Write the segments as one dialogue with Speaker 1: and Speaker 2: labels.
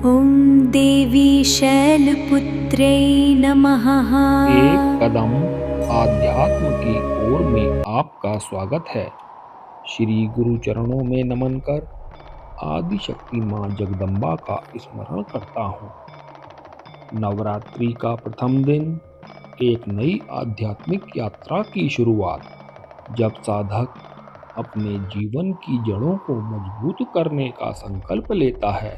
Speaker 1: ॐ देवी शैलपुत्र्यै नमः।
Speaker 2: एक कदम आध्यात्म की ओर में आपका स्वागत है। श्री गुरु चरणों में नमन कर आदि शक्ति माँ जगदम्बा का स्मरण करता हूँ। नवरात्रि का प्रथम दिन एक नई आध्यात्मिक यात्रा की शुरुआत। जब साधक अपने जीवन की जड़ों को मजबूत करने का संकल्प लेता है,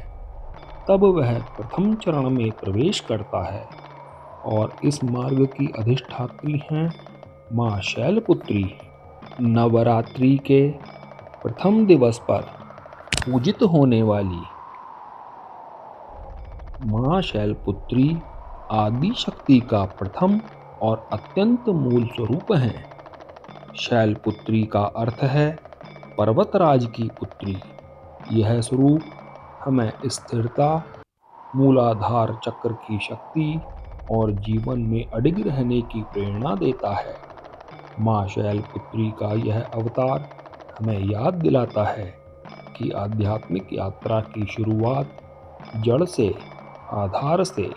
Speaker 2: तब वह प्रथम चरण में प्रवेश करता है और इस मार्ग की अधिष्ठात्री हैं माँ शैलपुत्री। नवरात्रि के प्रथम दिवस पर पूजित होने वाली माँ शैलपुत्री आदि शक्ति का प्रथम और अत्यंत मूल स्वरूप हैं। शैलपुत्री का अर्थ है पर्वतराज की पुत्री। यह स्वरूप हमें स्थिरता, मूलाधार चक्र की शक्ति और जीवन में अडिग रहने की प्रेरणा देता है। माँ शैलपुत्री का यह अवतार हमें याद दिलाता है कि आध्यात्मिक यात्रा की शुरुआत जड़ से, आधार से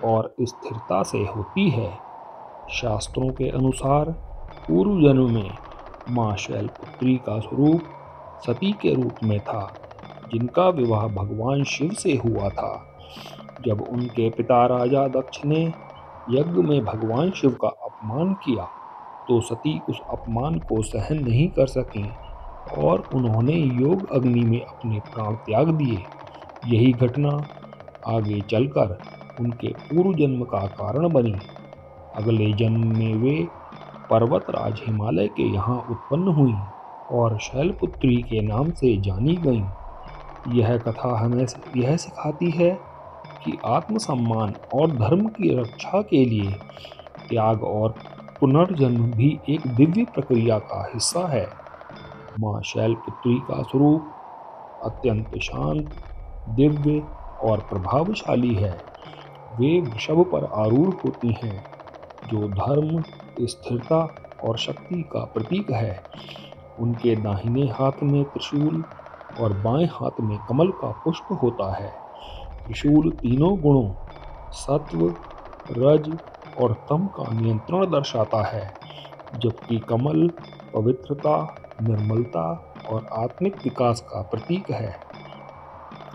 Speaker 2: और स्थिरता से होती है। शास्त्रों के अनुसार पूर्व जन्म में माँ शैलपुत्री का स्वरूप सती के रूप में था, जिनका विवाह भगवान शिव से हुआ था। जब उनके पिता राजा दक्ष ने यज्ञ में भगवान शिव का अपमान किया, तो सती उस अपमान को सहन नहीं कर सकीं और उन्होंने योग अग्नि में अपने प्राण त्याग दिए। यही घटना आगे चलकर उनके पूर्व जन्म का कारण बनी। अगले जन्म में वे पर्वतराज हिमालय के यहाँ उत्पन्न हुई और शैलपुत्री के नाम से जानी गईं। यह कथा हमें यह सिखाती है कि आत्मसम्मान और धर्म की रक्षा के लिए त्याग और पुनर्जन्म भी एक दिव्य प्रक्रिया का हिस्सा है। माँ शैलपुत्री का स्वरूप अत्यंत शांत, दिव्य और प्रभावशाली है। वे वृषभ पर आरूढ़ होती हैं, जो धर्म, स्थिरता और शक्ति का प्रतीक है। उनके दाहिने हाथ में त्रिशूल और बाएं हाथ में कमल का पुष्प होता है। त्रिशूल तीनों गुणों सत्व, रज और तम का नियंत्रण दर्शाता है, जबकि कमल पवित्रता, निर्मलता और आत्मिक विकास का प्रतीक है।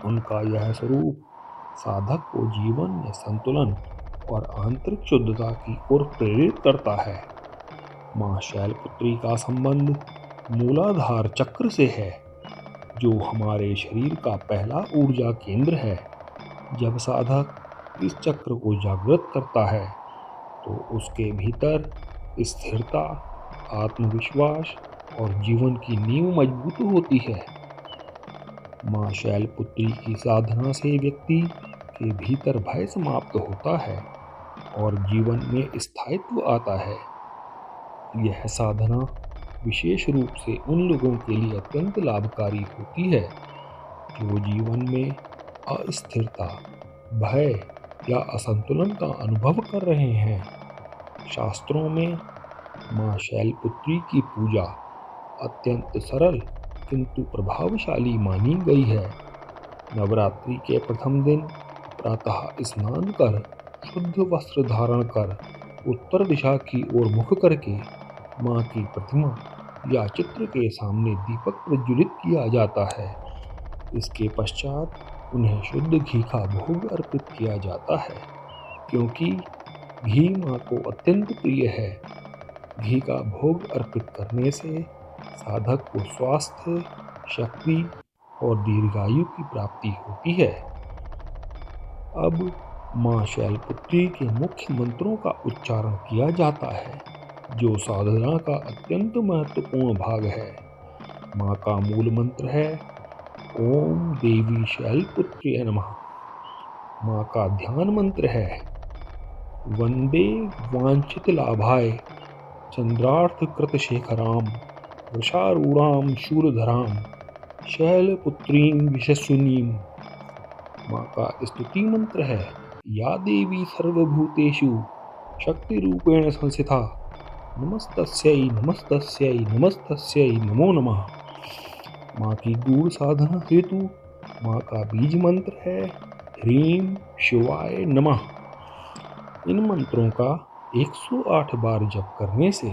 Speaker 2: उनका यह स्वरूप साधक को जीवन में संतुलन और आंतरिक शुद्धता की ओर प्रेरित करता है। माँ शैलपुत्री का संबंध मूलाधार चक्र से है, जो हमारे शरीर का पहला ऊर्जा केंद्र है। जब साधक इस चक्र को जागृत करता है, तो उसके भीतर स्थिरता, आत्मविश्वास और जीवन की नींव मजबूत होती है। माँ शैलपुत्री की साधना से व्यक्ति के भीतर भय समाप्त होता है और जीवन में स्थायित्व आता है। यह साधना विशेष रूप से उन लोगों के लिए अत्यंत लाभकारी होती है जो जीवन में अस्थिरता, भय या असंतुलन का अनुभव कर रहे हैं। शास्त्रों में माँ शैलपुत्री की पूजा अत्यंत सरल किंतु प्रभावशाली मानी गई है। नवरात्रि के प्रथम दिन प्रातः स्नान कर, शुद्ध वस्त्र धारण कर, उत्तर दिशा की ओर मुख करके माँ की प्रतिमा या चित्र के सामने दीपक प्रज्वलित किया जाता है। इसके पश्चात उन्हें शुद्ध घी का भोग अर्पित किया जाता है, क्योंकि घी माँ को अत्यंत प्रिय है। घी का भोग अर्पित करने से साधक को स्वास्थ्य, शक्ति और दीर्घायु की प्राप्ति होती है। अब माँ शैलपुत्री के मुख्य मंत्रों का उच्चारण किया जाता है, जो साधना का अत्यंत महत्वपूर्ण भाग है। माँ का मूल मंत्र है ओम देवी शैलपुत्र्यै नमः। माँ का ध्यान मंत्र है वंदे वांछित लाभाय चंद्रार्थ कृत शेखराम वृषारूढ़ाम शूरधराम शैलपुत्रीं यशस्विनीं। माँ का स्तुति मंत्र है या देवी सर्वभूतेषु शक्ति रूपेण संस्थिता नमस्तस्यै नमस्तस्यै नमस्तस्यै नमो नमः। माँ की गूढ़ साधना हेतु माँ का बीज मंत्र है ह्रीं शिवाय नमः। इन मंत्रों का 108 बार जप करने से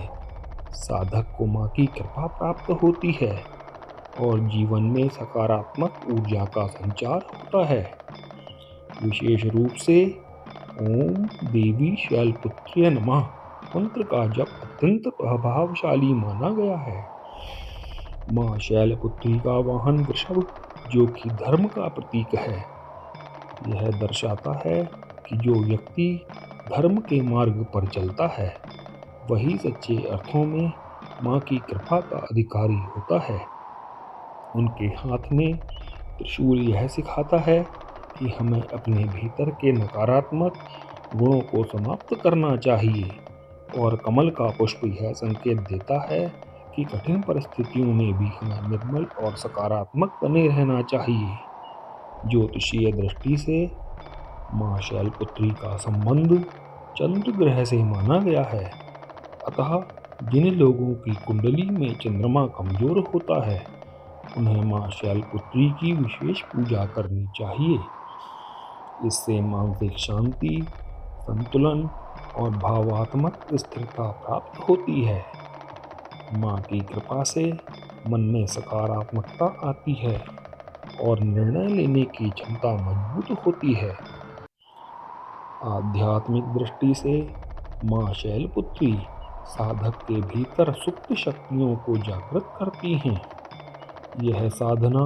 Speaker 2: साधक को माँ की कृपा प्राप्त होती है और जीवन में सकारात्मक ऊर्जा का संचार होता है। विशेष रूप से ओम देवी शैलपुत्र्यै नमः मंत्र का जप अत्यंत प्रभावशाली माना गया है। माँ शैलपुत्री का वाहन वृषभ, जो कि धर्म का प्रतीक है, यह दर्शाता है कि जो व्यक्ति धर्म के मार्ग पर चलता है वही सच्चे अर्थों में माँ की कृपा का अधिकारी होता है। उनके हाथ में त्रिशूल यह सिखाता है कि हमें अपने भीतर के नकारात्मक गुणों को समाप्त करना चाहिए, और कमल का पुष्प यह संकेत देता है कि कठिन परिस्थितियों में भी हमें निर्मल और सकारात्मक बने रहना चाहिए। ज्योतिषीय दृष्टि से माँ शैलपुत्री का संबंध चंद्र ग्रह से माना गया है, अतः जिन लोगों की कुंडली में चंद्रमा कमजोर होता है उन्हें माँ शैलपुत्री की विशेष पूजा करनी चाहिए। इससे मानसिक शांति, संतुलन और भावात्मक स्थिरता प्राप्त होती है। माँ की कृपा से मन में सकारात्मकता आती है और निर्णय लेने की क्षमता मजबूत होती है। आध्यात्मिक दृष्टि से माँ शैलपुत्री साधक के भीतर सुप्त शक्तियों को जागृत करती हैं। यह साधना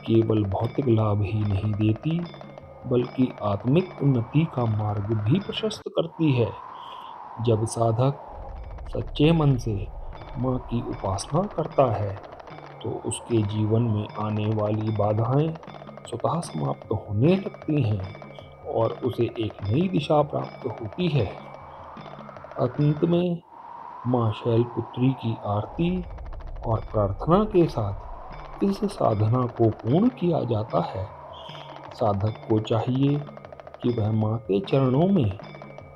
Speaker 2: केवल भौतिक लाभ ही नहीं देती, बल्कि आत्मिक उन्नति का मार्ग भी प्रशस्त करती है। जब साधक सच्चे मन से माँ की उपासना करता है तो उसके जीवन में आने वाली बाधाएं स्वतः समाप्त होने लगती हैं और उसे एक नई दिशा प्राप्त होती है। अंत में माँ शैलपुत्री की आरती और प्रार्थना के साथ इस साधना को पूर्ण किया जाता है। साधक को चाहिए कि वह माँ के चरणों में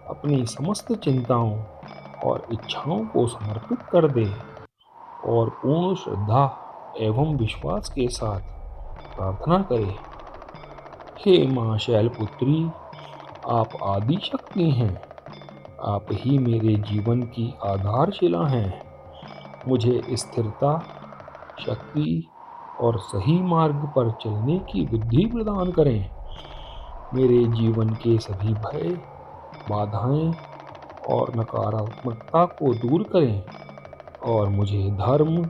Speaker 2: अपनी समस्त चिंताओं और इच्छाओं को समर्पित कर दे और पूर्ण श्रद्धा एवं विश्वास के साथ प्रार्थना करे। हे माँ शैलपुत्री, आप आदि शक्ति हैं। आप ही मेरे जीवन की आधारशिला हैं। मुझे स्थिरता, शक्ति और सही मार्ग पर चलने की बुद्धि प्रदान करें। मेरे जीवन के सभी भय, बाधाएं और नकारात्मकता को दूर करें और मुझे धर्म,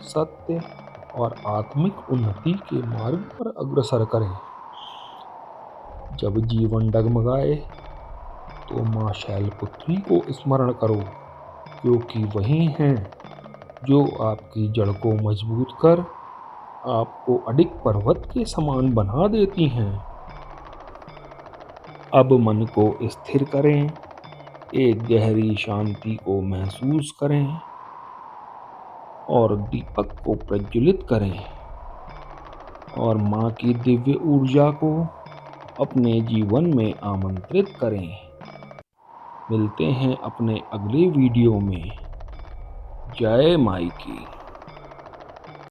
Speaker 2: सत्य और आत्मिक उन्नति के मार्ग पर अग्रसर करें। जब जीवन डगमगाए तो माँ शैलपुत्री को स्मरण करो, क्योंकि वही हैं जो आपकी जड़ को मजबूत कर आपको अडिग पर्वत के समान बना देती हैं। अब मन को स्थिर करें, एक गहरी शांति को महसूस करें और दीपक को प्रज्वलित करें और माँ की दिव्य ऊर्जा को अपने जीवन में आमंत्रित करें। मिलते हैं अपने अगले वीडियो में। जय माई की।